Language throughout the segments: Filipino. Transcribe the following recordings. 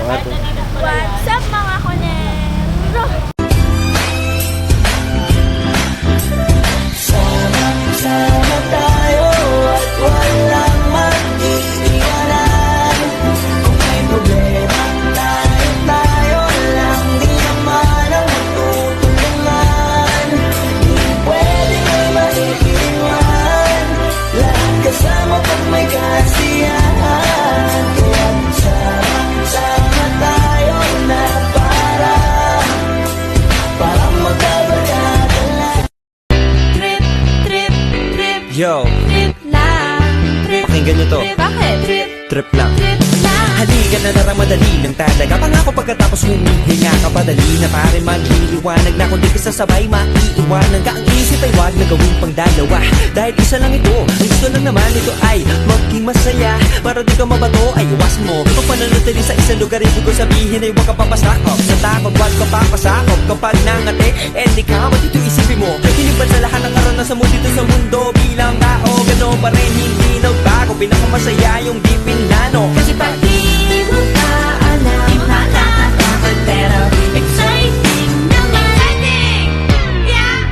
What's up mga konero? Sama tayo at walang mag-iiwanan. Kung may problema, tayo lang. Di naman ang magtutulungan. Di pwede may maiiwan. Lahat kasama pag may kasiyahan. Kaya sama tayo na para magkabarkada lang. Yo, Trip lang, trip, pakinggan nyo to. bakit? Trip lang. Trip lang. Halika na naramadali lang talaga. Pangako pagkatapos humihinga ka padali na pare magliliwanag na kung di ka sasabay maiiwanan ka. Ang isip ay wag na gawing pangdalawa dahil isa lang ito. Ang gusto lang naman ito ay maging masaya. Para di ka mabato ay iwas mo kung pananatili sa isang lugar. Ibig ko sabihin ay huwag ka papasakop sa takot, wag ka papasakop. Kapag nangate, di ka dito isipin mo hinipan sa lahat ng karanasan mo dito sa mundo. Bilang tao, gano'n pa rin hindi nagbago. Pinakamasaya yung di pinano. Kasi pag di mo na alam, di mo nakakatakot pero exciting naman. Exciting! Yeah!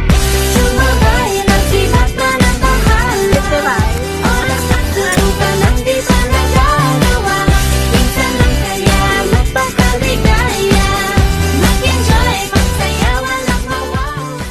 Sumabay lang sibat na ng bahal. Oras at laro ka lang di pa nagagawa. Minsan lang kaya magpakaligaya. Mag-enjoy, magsaya, walang mawawala.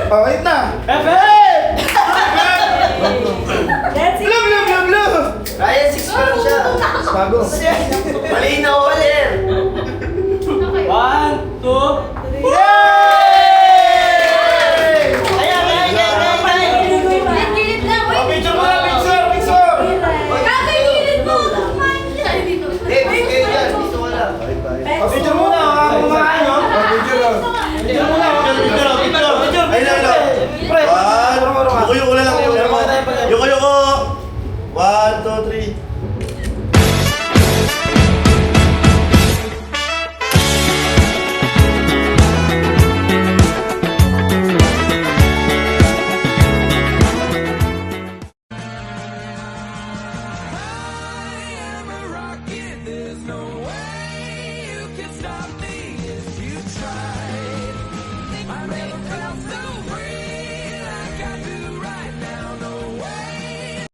Wait na! Blue! Ryan, 6 pa lang siya. Bago. Mali na order. 1, 2, 3. Gilid lang, wait. Picture mo na, picture! Kakagilid mo! Kayo dyan, dito ko lang. Picture mo na, mga kumain, no? Picture mo na, picture! Ay, lalo! Pre! Yuko-yuko na lang. Yuko-yuko. 1, 2, 3.